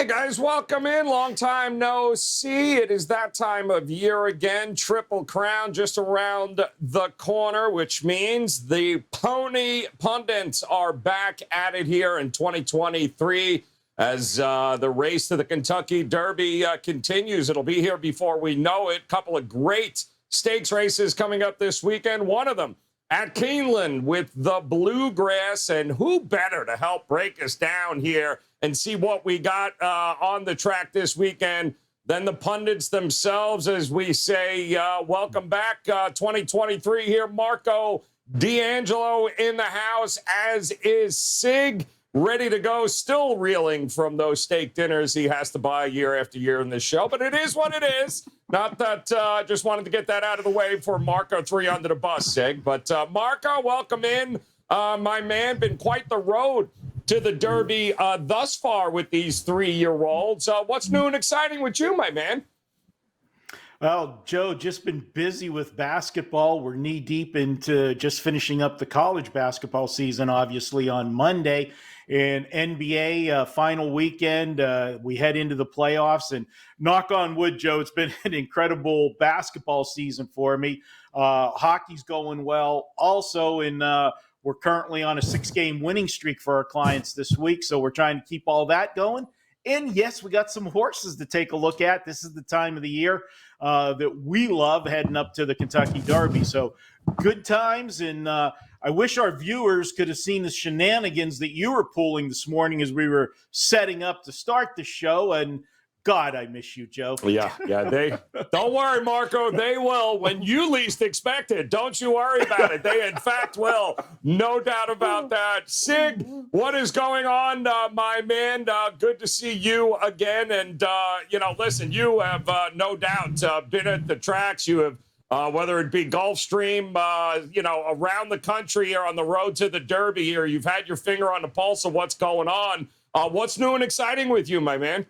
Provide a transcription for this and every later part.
guys, welcome in. Long time no see. It is that time of year again. Triple Crown just around the corner, which means the Pony Pundits are back at it here in 2023 as the race to the Kentucky Derby continues. It'll be here before we know it. Couple of great stakes races coming up this weekend. One of them at Keeneland with the Bluegrass, and who better to help break us down here and see what we got on the track this weekend than the pundits themselves, as we say, welcome back 2023 here. Marco D'Angelo in the house, as is Sig, ready to go, still reeling from those steak dinners he has to buy year after year in this show, but it is what it is. Not that just wanted to get that out of the way for Marco 3 under the bus, Sig. But Marco, welcome in. My man, been quite the road to the Derby thus far with these 3-year-olds. What's new and exciting with you, my man? Well, Joe, just been busy with basketball. We're knee deep into just finishing up the college basketball season, obviously, on Monday. And NBA final weekend, we head into the playoffs. And knock on wood, Joe, it's been an incredible basketball season for me. Hockey's going well. Also, we're currently on a 6-game winning streak for our clients this week, so we're trying to keep all that going. And yes, we got some horses to take a look at. This is the time of the year that we love heading up to the Kentucky Derby. So good times, and I wish our viewers could have seen the shenanigans that you were pulling this morning as we were setting up to start the show. And God, I miss you, Joe. Yeah. They don't worry, Marco. They will when you least expect it. Don't you worry about it. They, in fact, will. No doubt about that. Sig, what is going on, my man? Good to see you again. And, listen, you have no doubt been at the tracks. You have, whether it be Gulfstream, around the country or on the road to the Derby here, you've had your finger on the pulse of what's going on. What's new and exciting with you, my man?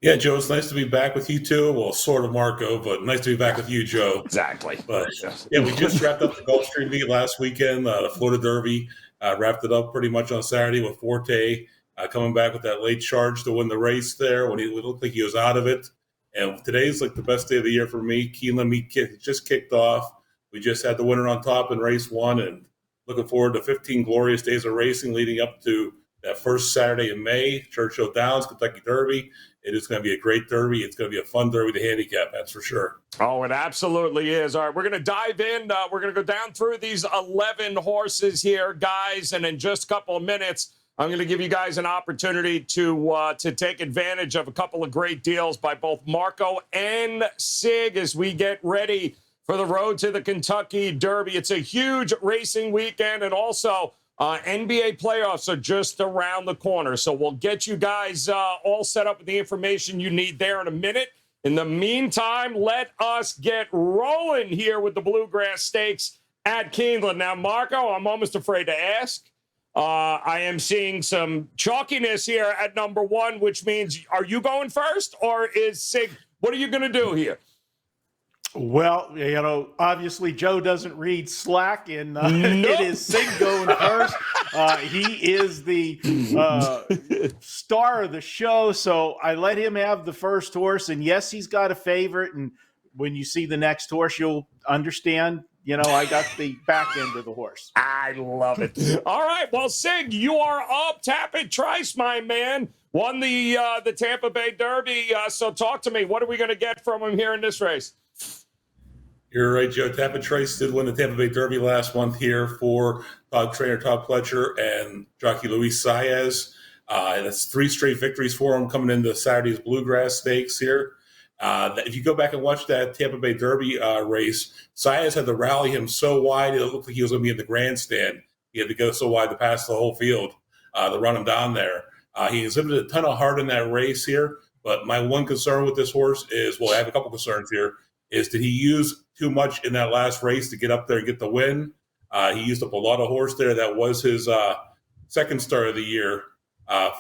Yeah, Joe, it's nice to be back with you too. Well, sort of, Marco, but nice to be back with you, Joe. Exactly. But yeah, we just wrapped up the Gulfstream meet last weekend, the Florida Derby. Wrapped it up pretty much on Saturday with Forte coming back with that late charge to win the race there when he looked like he was out of it. And today's like the best day of the year for me. Keeneland meet just kicked off. We just had the winner on top in race 1, and looking forward to 15 glorious days of racing leading up to that first Saturday in May, Churchill Downs, Kentucky Derby. It is going to be a great Derby. It's going to be a fun Derby to handicap, that's for sure. Oh, it absolutely is. All right, we're going to dive in. We're going to go down through these 11 horses here, guys, and in just a couple of minutes, I'm going to give you guys an opportunity to take advantage of a couple of great deals by both Marco and Sig as we get ready for the road to the Kentucky Derby. It's a huge racing weekend, and also NBA playoffs are just around the corner. So we'll get you guys all set up with the information you need there in a minute. In the meantime, let us get rolling here with the Bluegrass Stakes at Keeneland. Now, Marco, I'm almost afraid to ask. I am seeing some chalkiness here at number 1, which means, are you going first, or is Sig, what are you going to do here? Well, obviously Joe doesn't read Slack, and It is Sig going first. He is the star of the show, so I let him have the first horse. And yes, he's got a favorite. And when you see the next horse, you'll understand. I got the back end of the horse. I love it. All right, well, Sig, you are up. Tapit Trice, my man, won the Tampa Bay Derby. So talk to me. What are we going to get from him here in this race? You're right, Joe. Tapit Trice did win the Tampa Bay Derby last month here for trainer Todd Pletcher and jockey Luis Saez. That's 3 straight victories for him coming into Saturday's Bluegrass Stakes here. If you go back and watch that Tampa Bay Derby race, Saez had to rally him so wide it looked like he was going to be in the grandstand. He had to go so wide to pass the whole field to run him down there. He exhibited a ton of heart in that race here, but my one concern with this horse is, well, I have a couple concerns here, is did he use too much in that last race to get up there and get the win? He used up a lot of horse there. That was his second start of the year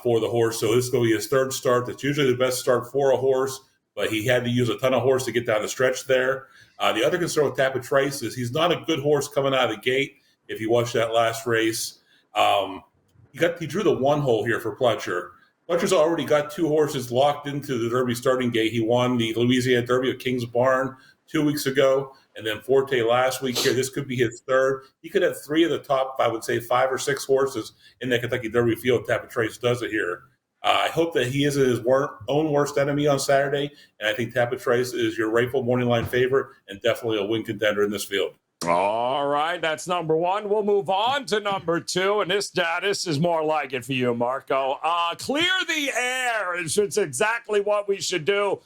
for the horse. So this is going to be his third start. That's usually the best start for a horse, but he had to use a ton of horse to get down the stretch there. The other concern with Tapit Trice is he's not a good horse coming out of the gate. If you watch that last race, he drew the 1 hole here for Pletcher. Fletcher's already got 2 horses locked into the Derby starting gate. He won the Louisiana Derby at King's Barn 2 weeks ago, and then Forte last week here. This could be his third. He could have 3 of the top, I would say, 5 or 6 horses in that Kentucky Derby field. Tapit Trice does it here. I hope that he isn't his own worst enemy on Saturday, and I think Tapit Trice is your rightful morning line favorite and definitely a win contender in this field. All right, that's number 1. We'll move on to number 2, and this is more like it for you, Marco. Clear the air. It's exactly what we should do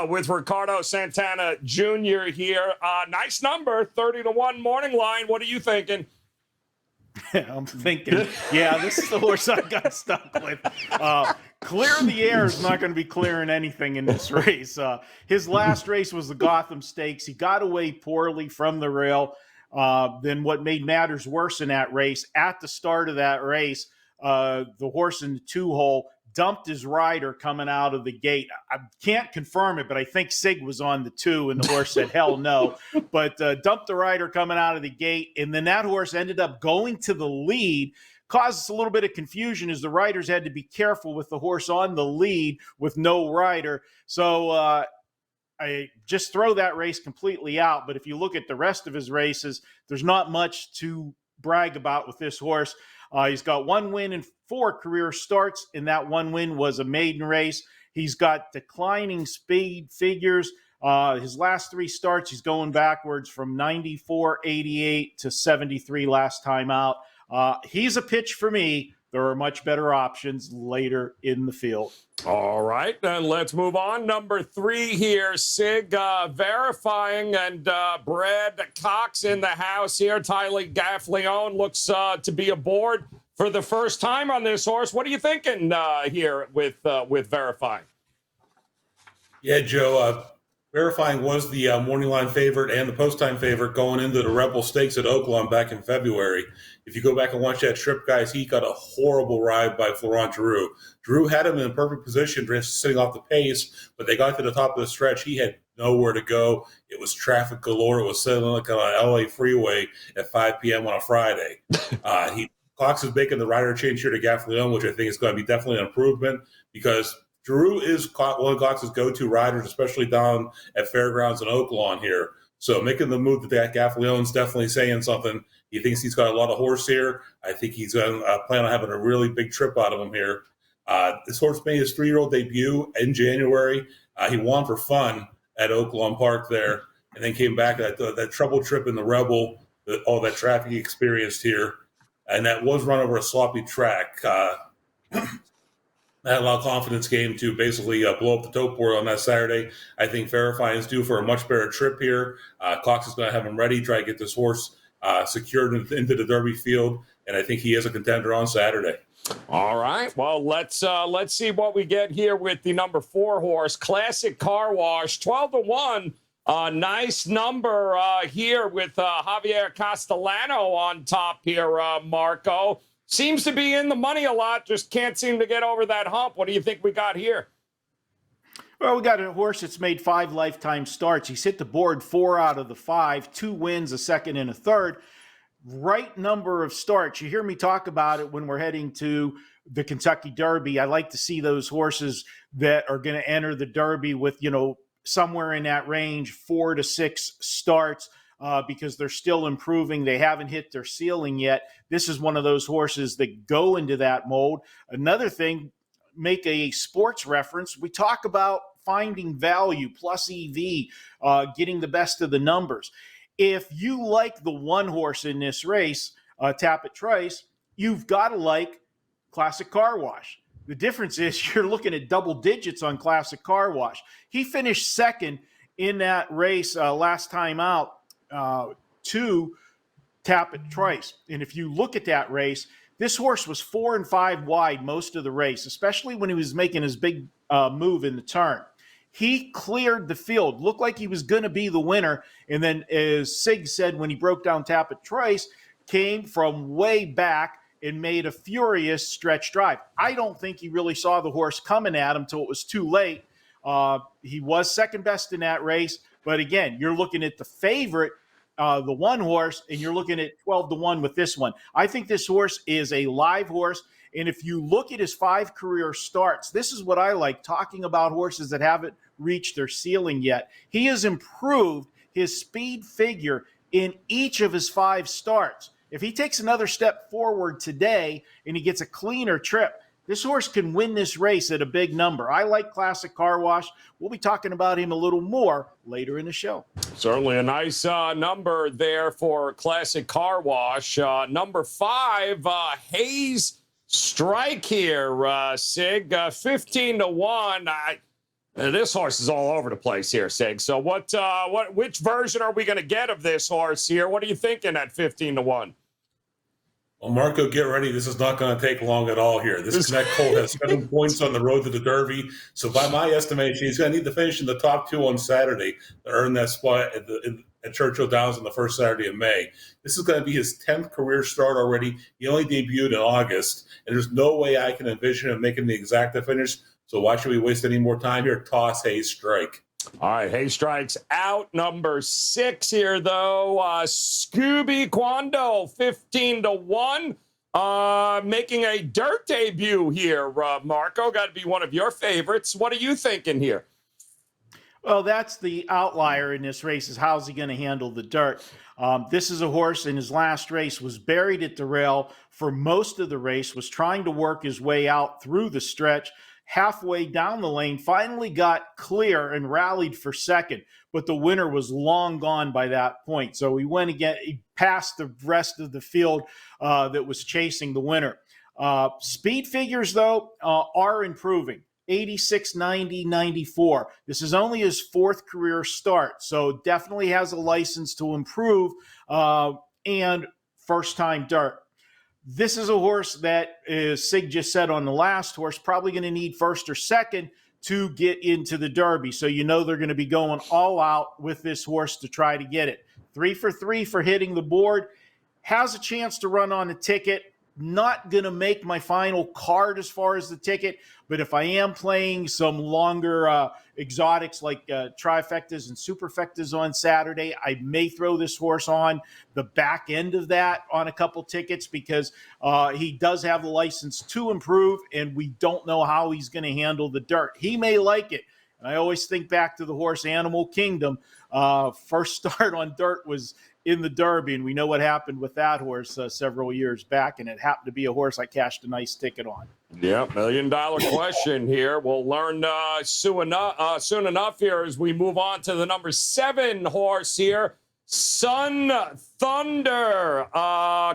with Ricardo Santana Jr. here. Nice number, 30-1 morning line. What are you thinking? I'm thinking, yeah, this is the horse I got stuck with. Clear the air is not going to be clearing anything in this race. His last race was the Gotham Stakes. He got away poorly from the rail. Then what made matters worse in that race, at the start of that race, the horse in the 2-hole dumped his rider coming out of the gate. I can't confirm it, but I think Sig was on the 2, and the horse said, hell no. But dumped the rider coming out of the gate, and then that horse ended up going to the lead. Caused us a little bit of confusion as the riders had to be careful with the horse on the lead with no rider. So I just throw that race completely out. But if you look at the rest of his races, there's not much to brag about with this horse. He's got 1 win and 4 career starts, and that 1 win was a maiden race. He's got declining speed figures. His last 3 starts, he's going backwards from 94, 88 to 73 last time out. He's a pitch for me. There are much better options later in the field. All right, then let's move on. Number 3 here, Sig verifying, and Brad Cox in the house here. Tyler Gaffleone looks to be aboard for the first time on this horse. What are you thinking here with verifying? Yeah, Joe, verifying was the morning line favorite and the post-time favorite going into the Rebel Stakes at Oaklawn back in February. If you go back and watch that trip, guys, he got a horrible ride by Florent Giroux. Giroux had him in a perfect position, just sitting off the pace, but they got to the top of the stretch. He had nowhere to go. It was traffic galore. It was sitting like on an LA freeway at 5 p.m. on a Friday. Cox is making the rider change here to Gaffleone, which I think is going to be definitely an improvement because Giroux is one of Cox's go-to riders, especially down at Fairgrounds and Oaklawn here. So making the move that Gaffleone's definitely saying something. He thinks he's got a lot of horse here. I think he's going to plan on having a really big trip out of him here. This horse made his 3-year-old debut in January. He won for fun at Oaklawn Park there, and then came back that trouble trip in the Rebel, all that traffic he experienced here. And that was run over a sloppy track. Had a lot of confidence game to basically blow up the toe board on that Saturday. I think Verifying is due for a much better trip here. Cox is going to have him ready, try to get this horse secured into the Derby field, and I think he is a contender on Saturday. All right. Well, let's see what we get here with the number 4 horse, Classic Car Wash, 12-1. Nice number here with Javier Castellano on top here, Marco. Seems to be in the money a lot, just can't seem to get over that hump. What do you think we got here? Well, we got a horse that's made 5 lifetime starts. He's hit the board 4 out of the 5, 2 wins, a second and a third. Right number of starts. You hear me talk about it when we're heading to the Kentucky Derby. I like to see those horses that are going to enter the Derby with, somewhere in that range, 4 to 6 starts. Because they're still improving. They haven't hit their ceiling yet. This is one of those horses that go into that mold. Another thing, make a sports reference. We talk about finding value, plus EV, getting the best of the numbers. If you like the 1 horse in this race, Tapit Trice, you've got to like Classic Car Wash. The difference is you're looking at double digits on Classic Car Wash. He finished second in that race last time out, to Tapit Trice. And if you look at that race, this horse was 4 and 5 wide most of the race, especially when he was making his big move in the turn. He cleared the field, looked like he was going to be the winner. And then, as Sig said, when he broke down Tapit Trice, came from way back and made a furious stretch drive. I don't think he really saw the horse coming at him till it was too late. He was second best in that race. But again, you're looking at the favorite the one horse, and you're looking at 12-1 with this one. I think this horse is a live horse. And if you look at his 5 career starts, this is what I like, talking about horses that haven't reached their ceiling yet. He has improved his speed figure in each of his 5 starts. If he takes another step forward today and he gets a cleaner trip, this horse can win this race at a big number. I like Classic Car Wash. We'll be talking about him a little more later in the show. Certainly a nice number there for Classic Car Wash. Number 5, Hayes Strike here, Sig. 15-1. This horse is all over the place here, Sig. So which version are we going to get of this horse here? What are you thinking at 15-1? Well, Marco, get ready. This is not going to take long at all here. This Connect Colt has 7 points on the road to the Derby. So by my estimation, he's going to need to finish in the top 2 on Saturday to earn that spot at Churchill Downs on the first Saturday of May. This is going to be his 10th career start already. He only debuted in August, and there's no way I can envision him making the exacta finish. So why should we waste any more time here? Toss Hayes Strike. All right, Hayes Strike's out. Number 6 here, though. Scooby Quando, 15-1. Making a dirt debut here, Marco. Got to be one of your favorites. What are you thinking here? Well, that's the outlier in this race, is how's he going to handle the dirt. This is a horse in his last race was buried at the rail for most of the race, was trying to work his way out through the stretch, halfway down the lane, finally got clear and rallied for second, but the winner was long gone by that point. So he went again, he passed the rest of the field that was chasing the winner. Speed figures, though, are improving. 86, 90, 94. This is only his 4th career start, so definitely has a license to improve and first-time dirt. This is a horse that, as Sig just said on the last horse, probably going to need first or second to get into the Derby. So you know they're going to be going all out with this horse to try to get it. 3 for 3 for hitting the board. Has a chance to run on a ticket. Not going to make my final card as far as the ticket, but if I am playing some longer exotics like trifectas and superfectas on Saturday, I may throw this horse on the back end of that on a couple tickets because he does have the license to improve, and we don't know how he's going to handle the dirt. He may like it. And I always think back to the horse Animal Kingdom. First start on dirt was in the Derby, and we know what happened with that horse several years back, and it happened to be a horse I cashed a nice ticket on. Yeah, $1 million question here. We'll learn soon enough here as we move on to the number 7 horse here, Sun Thunder,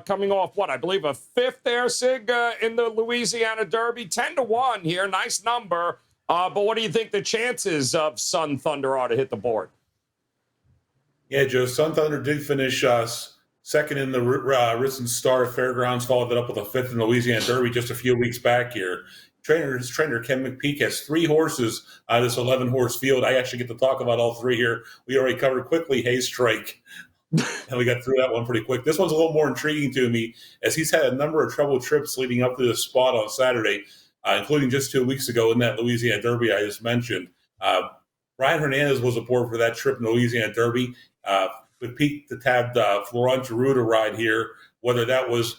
coming off what I believe a 5th there, Sig, in the Louisiana Derby. 10-1 here, nice number. But what do you think the chances of Sun Thunder are to hit the board? Yeah, Joe, Sun Thunder did finish second in the Risen Star Fairgrounds, followed it up with a 5th in the Louisiana Derby just a few weeks back here. His trainer, Ken McPeak, has 3 horses out of this 11-horse field. I actually get to talk about all 3 here. We already covered quickly Hayes Strike, and we got through that one pretty quick. This one's a little more intriguing to me, as he's had a number of troubled trips leading up to this spot on Saturday, including just 2 weeks ago in that Louisiana Derby I just mentioned. Brian Hernandez was aboard for that trip in the Louisiana Derby. McPeak tabbed Florent Giroux to ride here, whether that was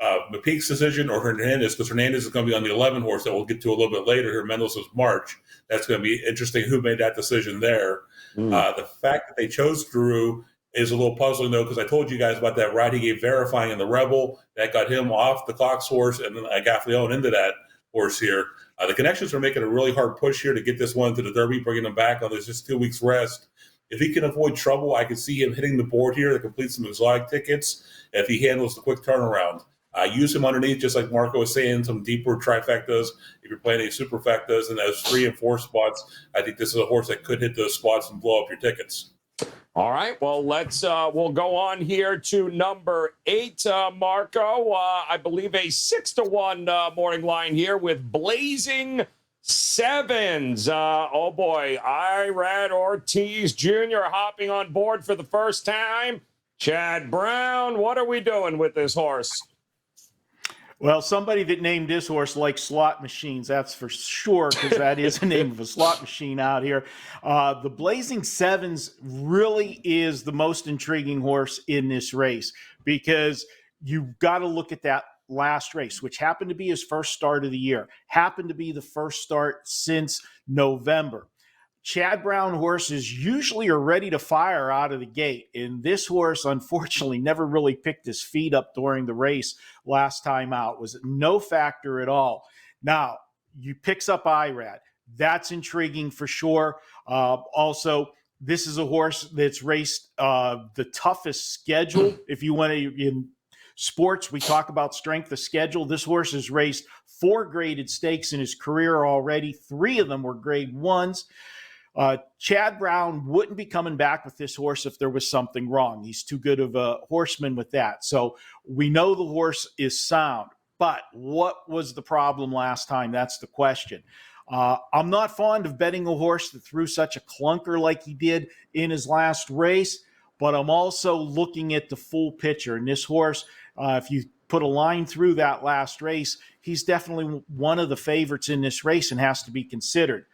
McPeak's decision or Hernandez, because Hernandez is going to be on the 11 horse that we'll get to a little bit later here, Mendelssohn's March. That's going to be interesting who made that decision there. The fact that they chose Giroux is a little puzzling, though, because I told you guys about that ride he gave Verifying in the Rebel. That got him off the Cox horse, and then I got Leon into that horse here. The Connections are making a really hard push here to get this one to the Derby, bringing him back on this just 2 weeks rest. If he can avoid trouble, I can see him hitting the board here to complete some exotic tickets if he handles the quick turnaround. Use him underneath, just like Marco was saying, some deeper trifectas. If you're playing any superfectas in those 3 and 4 spots, I think this is a horse that could hit those spots and blow up your tickets. All right, well, we'll go on here to number 8, Marco. I believe a 6-1 morning line here with Blazing Sevens. Oh boy, Irad Ortiz Jr. hopping on board for the first time. Chad Brown, what are we doing with this horse? Well, somebody that named this horse likes slot machines, that's for sure, because that is the name of a slot machine out here. The Blazing Sevens really is the most intriguing horse in this race, because you've got to look at that last race, which happened to be his first start of the year, happened to be the first start since November. Chad Brown horses usually are ready to fire out of the gate. And this horse, unfortunately, never really picked his feet up during the race last time out. Was no factor at all. Now, you picks up IRAD. That's intriguing for sure. Also, this is a horse that's raced the toughest schedule. If you want to, in sports, we talk about strength of schedule. This horse has raced 4 graded stakes in his career already. 3 of them were grade 1s. Chad Brown wouldn't be coming back with this horse if there was something wrong. He's too good of a horseman with that. So we know the horse is sound. But what was the problem last time? That's the question. I'm not fond of betting a horse that threw such a clunker like he did in his last race, but I'm also looking at the full picture. And this horse, if you put a line through that last race, he's definitely one of the favorites in this race and has to be considered.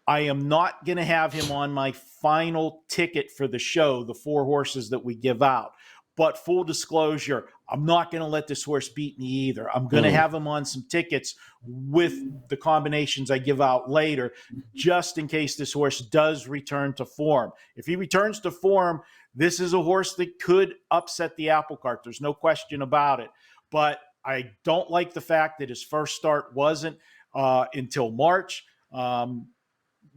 I am not going to have him on my final ticket for the show, the 4 horses that we give out. But full disclosure, I'm not going to let this horse beat me either. I'm going to have him on some tickets with the combinations I give out later, just in case this horse does return to form. If he returns to form, this is a horse that could upset the apple cart. There's no question about it. But I don't like the fact that his first start wasn't until March.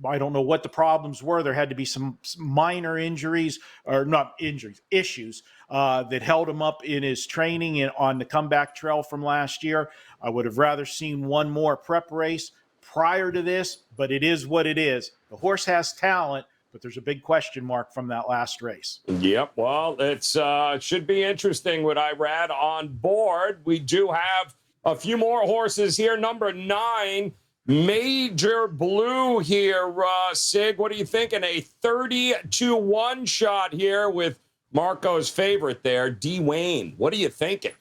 I don't know what the problems were. There had to be some minor injuries, or not injuries, issues that held him up in his training and on the comeback trail from last year. I would have rather seen one more prep race prior to this, but it is what it is. The horse has talent, but there's a big question mark from that last race. Yep. Well, it should be interesting with Irad on board. We do have a few more horses here. Number 9. Major Blue here, Sig. What are you thinking? A 30-1 shot here with Marco's favorite there, D. Wayne. What are you thinking?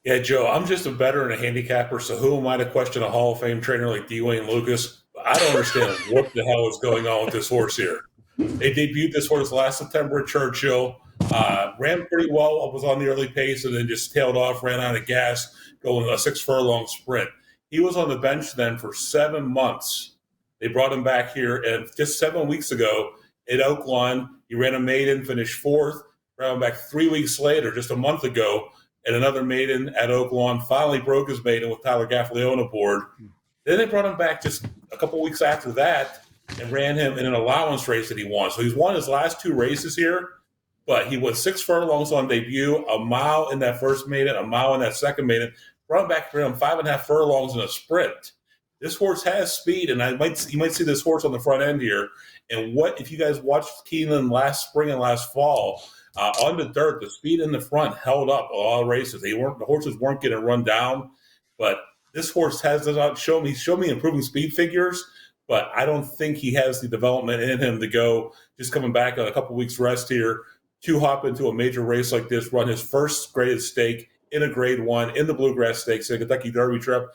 Yeah, Joe, I'm just a better and a handicapper, so who am I to question a Hall of Fame trainer like D. Wayne Lucas? I don't understand what the hell is going on with this horse here. They debuted this horse last September at Churchill, ran pretty well, was on the early pace, and then just tailed off, ran out of gas, going a 6-furlong sprint. He was on the bench then for 7 months. They brought him back here, and just 7 weeks ago at Oaklawn, he ran a maiden, finished 4th. Brought him back 3 weeks later, just a month ago, and another maiden at Oaklawn. Finally broke his maiden with Tyler Gaffalione aboard. Then they brought him back just a couple weeks after that and ran him in an allowance race that he won. So he's won his last 2 races here, but he won 6 furlongs on debut, a mile in that first maiden, a mile in that second maiden. Brought him back for him 5.5 furlongs in a sprint. This horse has speed, and you might see this horse on the front end here. And what if you guys watched Keeneland last spring and last fall on the dirt? The speed in the front held up a lot of races. The horses weren't getting run down, but this horse does not show me improving speed figures. But I don't think he has the development in him to go just coming back on a couple weeks rest here to hop into a major race like this, run his first graded stake in a grade 1 in the Bluegrass Stakes, in a Kentucky Derby trip.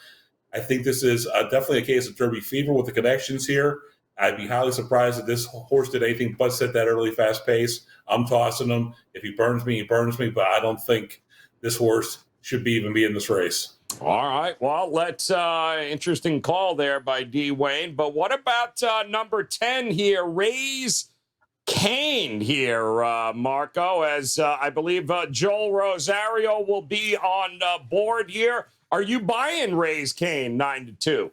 I think this is definitely a case of Derby fever with the connections here. I'd be highly surprised if this horse did anything but set that early fast pace. I'm tossing him. If he burns me, he burns me, but I don't think this horse should even be in this race. All right. Well, let's interesting call there by D. Wayne. But what about number 10 here, Raise Kane here, Marco, as I believe Joel Rosario will be on board here. Are you buying Raise Kane 9-2?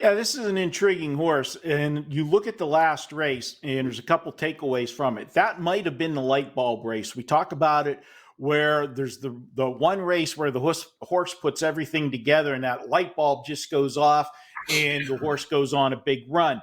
Yeah, this is an intriguing horse. And you look at the last race, and there's a couple takeaways from it. That might have been the light bulb race. We talk about it where there's the one race where the horse puts everything together, and that light bulb just goes off, and the horse goes on a big run.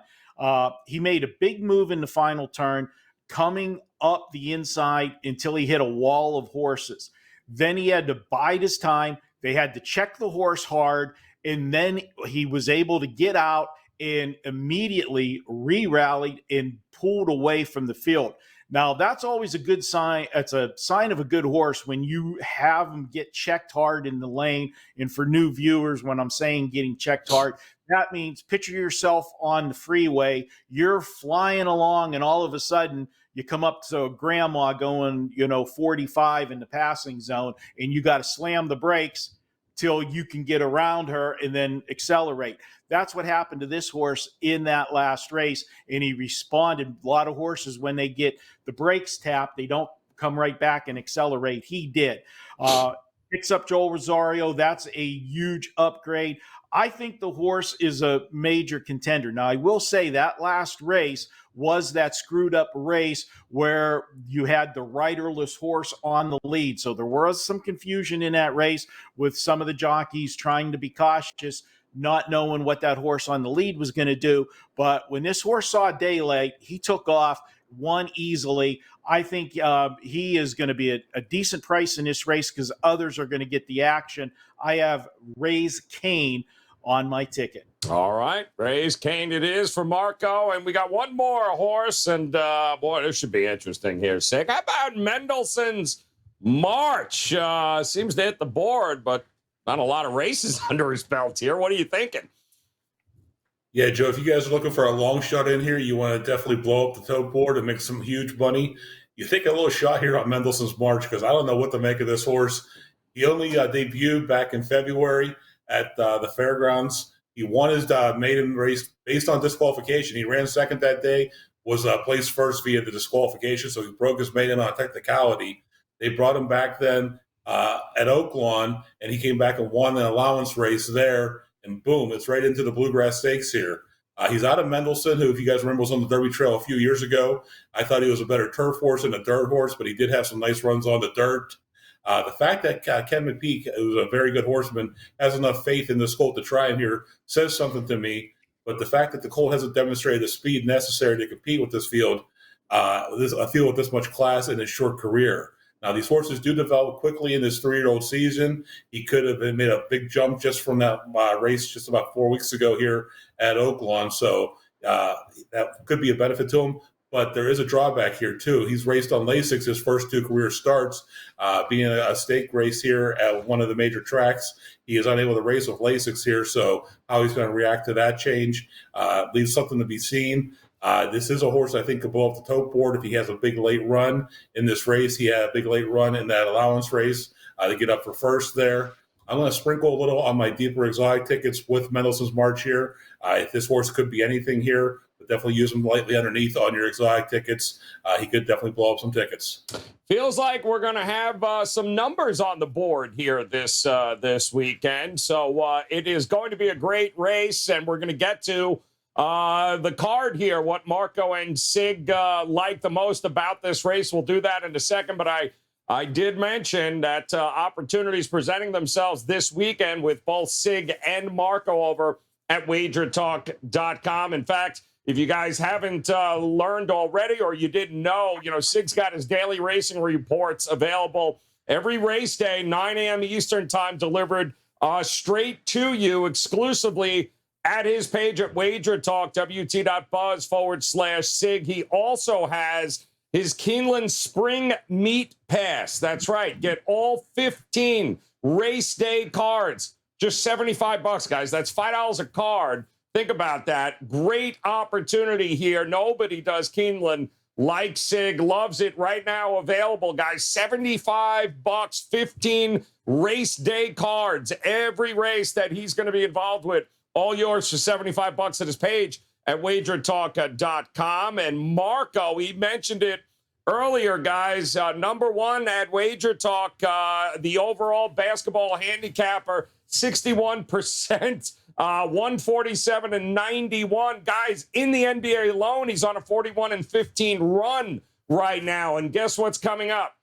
He made a big move in the final turn, coming up the inside until he hit a wall of horses. Then he had to bide his time. They had to check the horse hard, and then he was able to get out and immediately re-rallied and pulled away from the field. Now, that's always a good sign. It's a sign of a good horse when you have them get checked hard in the lane. And for new viewers, when I'm saying getting checked hard, that means picture yourself on the freeway. You're flying along, and all of a sudden, you come up to a grandma going, 45 in the passing zone, and you got to slam the brakes till you can get around her and then accelerate. That's what happened to this horse in that last race, and he responded. A lot of horses, when they get the brakes tapped, they don't come right back and accelerate. He did. Picks up Joel Rosario. That's a huge upgrade. I think the horse is a major contender. Now, I will say that last race was that screwed up race where you had the riderless horse on the lead. So there was some confusion in that race with some of the jockeys trying to be cautious, not knowing what that horse on the lead was going to do. But when this horse saw daylight, he took off, won easily. I think he is going to be a decent price in this race because others are going to get the action. I have Raise Cane on my ticket. All right, Raise Cane it is for Marco, and we got one more horse, and boy, this should be interesting here, Sig. How about Mendelssohn's March? Seems to hit the board, but not a lot of races under his belt here. What are you thinking? Yeah, Joe, if you guys are looking for a long shot in here, you want to definitely blow up the tote board and make some huge money. You take a little shot here on Mendelssohn's March because I don't know what to make of this horse. He only debuted back in February at the fairgrounds. He won his maiden race based on disqualification. He ran second that day, was placed first via the disqualification, so he broke his maiden on a technicality. They brought him back then at Oaklawn, and he came back and won an allowance race there, and boom, it's right into the Bluegrass Stakes here. He's out of Mendelssohn, who, if you guys remember, was on the Derby Trail a few years ago. I thought he was a better turf horse than a dirt horse, but he did have some nice runs on the dirt. The fact that Ken McPeak, who's a very good horseman, has enough faith in this colt to try him here says something to me. But the fact that the colt hasn't demonstrated the speed necessary to compete with this field, a field with this much class in his short career. Now, these horses do develop quickly in this 3-year-old season. He could have made a big jump just from that race just about 4 weeks ago here at Oaklawn. So that could be a benefit to him. But there is a drawback here, too. He's raced on Lasix his first 2 career starts, being a stake race here at one of the major tracks. He is unable to race with Lasix here, so how he's going to react to that change leaves something to be seen. This is a horse I think could blow up the tote board if he has a big late run in this race. He had a big late run in that allowance race to get up for first there. I'm going to sprinkle a little on my deeper exotic tickets with Mendelssohn's March here. If this horse could be anything here, but definitely use him lightly underneath on your exotic tickets. He could definitely blow up some tickets. Feels like we're going to have some numbers on the board here this weekend. So it is going to be a great race, and we're going to get to the card here, what Marco and Sig like the most about this race. We'll do that in a second, but I did mention that opportunities presenting themselves this weekend with both Sig and Marco over at WagerTalk.com. In fact, if you guys haven't learned already or you didn't know, Sig's got his daily racing reports available every race day, 9 a.m. Eastern time, delivered straight to you exclusively at his page at WagerTalk, WT.buzz/Sig. He also has his Keeneland Spring Meet Pass. That's right. Get all 15 race day cards. Just $75, guys. That's $5 a card. Think about that. Great opportunity here. Nobody does Keeneland like Sig. Loves it right now. Available, guys. $75, 15 race day cards. Every race that he's going to be involved with. All yours for $75 at his page at WagerTalk.com. And Marco, he mentioned it earlier, guys. Number one at WagerTalk, the overall basketball handicapper, 61%. 147 and 91. Guys, in the NBA alone, he's on a 41-15 run right now. And guess what's coming up?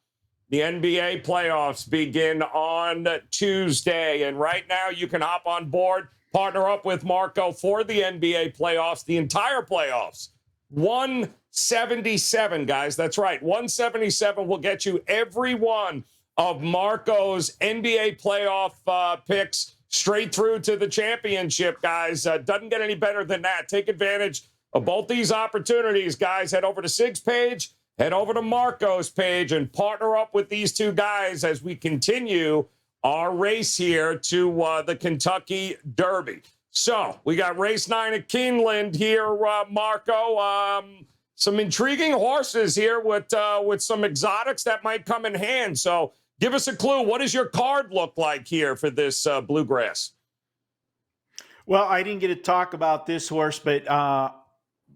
The NBA playoffs begin on Tuesday. And right now, you can hop on board, partner up with Marco for the NBA playoffs, the entire playoffs. 177, guys. That's right. 177 will get you every one of Marco's NBA playoff picks straight through to the championship, guys. Doesn't get any better than that. Take advantage of both these opportunities, guys. Head over to Sig's page head over to Marco's page and partner up with these two guys as we continue our race here to the Kentucky Derby. So we got race 9 at Keeneland here, Marco. Some intriguing horses here with some exotics that might come in hand. So give us a clue. What does your card look like here for this Bluegrass? Well, I didn't get to talk about this horse, but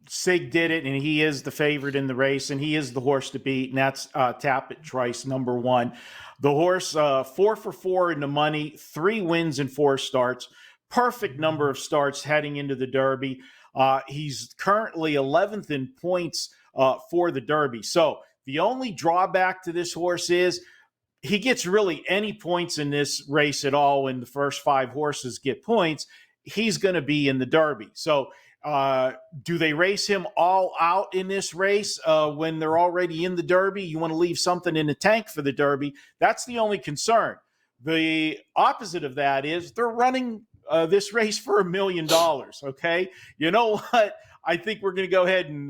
Sig did it, and he is the favorite in the race, and he is the horse to beat, and that's Tapit Trice, number 1. The horse, 4 for 4 in the money, 3 wins in 4 starts, perfect number of starts heading into the Derby. He's currently 11th in points for the Derby. So the only drawback to this horse is he gets really any points in this race at all when the first 5 horses get points. He's going to be in the Derby. So do they race him all out in this race when they're already in the Derby? You want to leave something in the tank for the Derby. That's the only concern. The opposite of that is they're running this race for $1 million, okay? You know what? I think we're going to go ahead and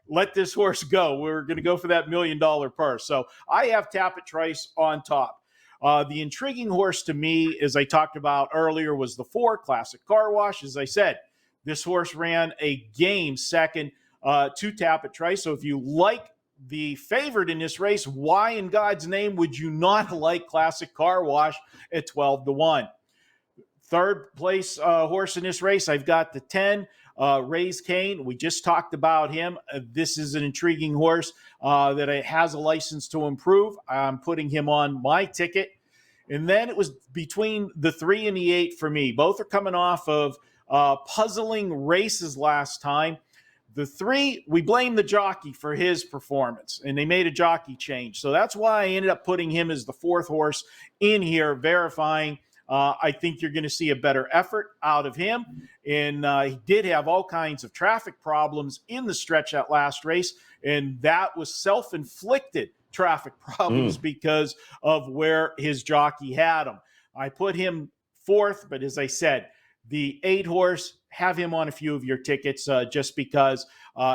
let this horse go. We're going to go for that $1 million purse. So I have Tapit Trice on top. The intriguing horse to me, as I talked about earlier, was the 4 Classic Car Wash. As I said, this horse ran a game second to Tapit Trice. So if you like the favorite in this race, why in God's name would you not like Classic Car Wash at 12-1? Third place horse in this race, I've got the 10, Raise Cane. We just talked about him. This is an intriguing horse that has a license to improve. I'm putting him on my ticket. And then it was between the 3 and the 8 for me. Both are coming off of puzzling races last time. The 3, we blame the jockey for his performance, and they made a jockey change. So that's why I ended up putting him as the 4th horse in here, verifying I think you're going to see a better effort out of him. And he did have all kinds of traffic problems in the stretch that last race, and that was self-inflicted traffic problems because of where his jockey had him. I put him 4th, but as I said, the 8 horse, have him on a few of your tickets just because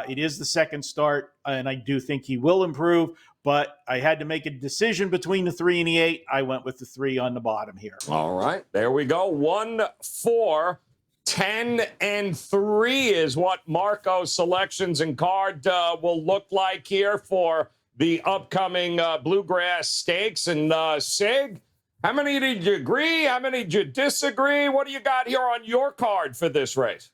it is the second start, and I do think he will improve. But I had to make a decision between the 3 and the 8. I went with the 3 on the bottom here. All right, there we go. 1, 4, 10, and 3 is what Marco's selections and card will look like here for the upcoming Bluegrass Stakes. And Sig, how many did you agree? How many did you disagree? What do you got here on your card for this race?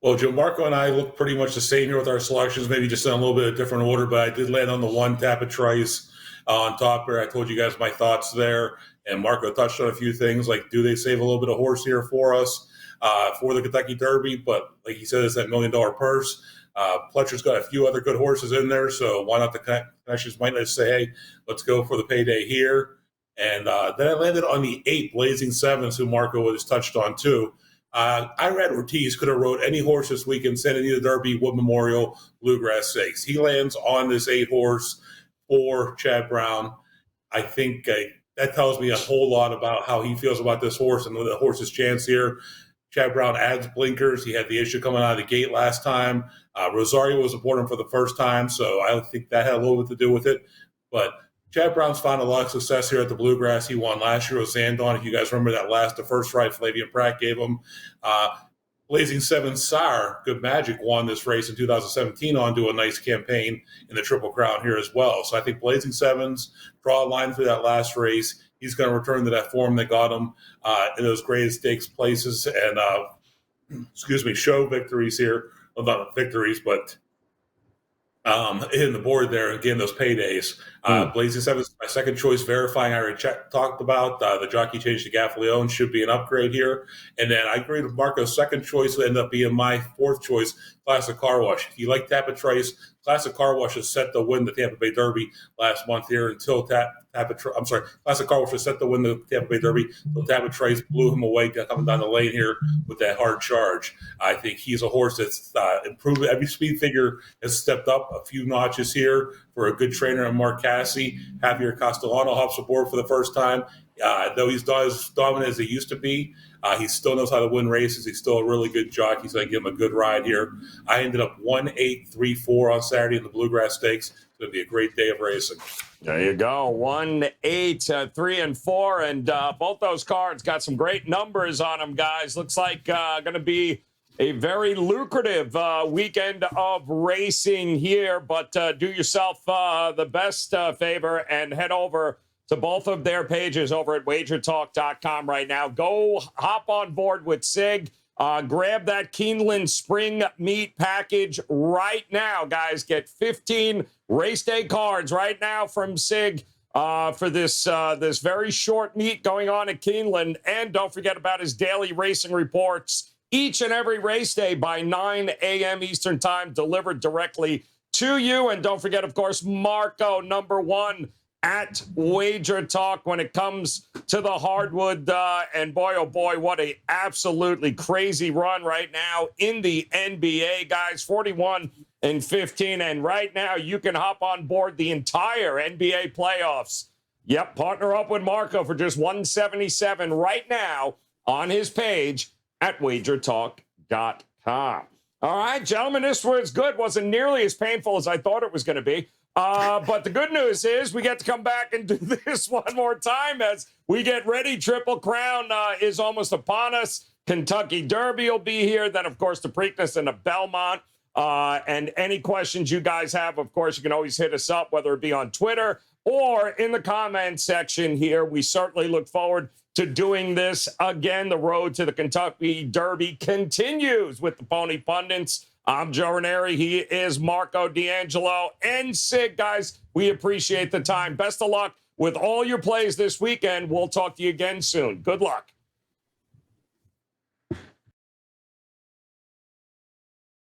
Well, Joe, Marco and I look pretty much the same here with our selections, maybe just in a little bit of different order, but I did land on the 1 Tapit Trice on top here. I told you guys my thoughts there, and Marco touched on a few things, like do they save a little bit of horse here for us for the Kentucky Derby? But like he said, it's that $1 million purse. Pletcher's got a few other good horses in there, so why not the connections might not say, hey, let's go for the payday here. And then I landed on the 8 Blazing Sevens, who Marco has touched on too. Irad Ortiz could have rode any horse this weekend, Santa Anita Derby, Wood Memorial, Bluegrass Stakes. He lands on this 8 horse for Chad Brown. I think that tells me a whole lot about how he feels about this horse and the horse's chance here. Chad Brown adds blinkers. He had the issue coming out of the gate last time. Rosario was aboard him for the first time, so I think that had a little bit to do with it. But Chad Brown's found a lot of success here at the Bluegrass. He won last year with Zandon. If you guys remember the first ride Flavian Pratt gave him. Blazing Seven Sire, Good Magic, won this race in 2017 on to a nice campaign in the Triple Crown here as well. So I think Blazing Sevens, draw a line for that last race. He's going to return to that form that got him in those greatest stakes places and, show victories here. Well, not victories, but hitting the board there, again, those paydays. Blazing Sevens, my second choice, verifying I already talked about. The jockey change to Gaffaleone should be an upgrade here. And then I agree with Marco's second choice will end up being my 4th choice, Classic Car Wash. If you like Tapit Trice, Classic Car Wash is set to win the Tampa Bay Derby last month here until Classic Car Wash is set to win the Tampa Bay Derby until Tapit Trice blew him away coming down the lane here with that hard charge. I think he's a horse that's improved. Every speed figure has stepped up a few notches here for a good trainer in Mark Cassie. Javier Castellano hops aboard for the first time. Though he's not as dominant as he used to be, He still knows how to win races. He's still a really good jockey, so I give him a good ride here. I ended up 1-8-3-4 on Saturday in the Bluegrass Stakes. It's going to be a great day of racing. There you go. 1-8-3-4, and both those cards got some great numbers on them, guys. Looks like going to be a very lucrative weekend of racing here, but do yourself the best favor and head over to both of their pages over at WagerTalk.com right now. Go hop on board with Sig. Grab that Keeneland spring meet package right now, guys. Get 15 race day cards right now from Sig for this this very short meet going on at Keeneland. And don't forget about his daily racing reports each and every race day by 9 a.m. Eastern time, delivered directly to you. And don't forget, of course, Marco, #1 at Wager Talk when it comes to the hardwood. And boy, oh boy, what a absolutely crazy run right now in the NBA, guys. 41-15. And right now you can hop on board the entire NBA playoffs. Yep, partner up with Marco for just $177 right now on his page at WagerTalk.com. All right, gentlemen, this was good. Wasn't nearly as painful as I thought it was going to be. But the good news is we get to come back and do this one more time as we get ready. Triple Crown is almost upon us. Kentucky Derby will be here. Then, of course, the Preakness and the Belmont. And any questions you guys have, of course, you can always hit us up, whether it be on Twitter or in the comment section here. We certainly look forward to doing this again. The road to the Kentucky Derby continues with the Pony Pundits. I'm Joe Raineri. He is Marco D'Angelo and Sig. Guys, we appreciate the time. Best of luck with all your plays this weekend. We'll talk to you again soon. Good luck.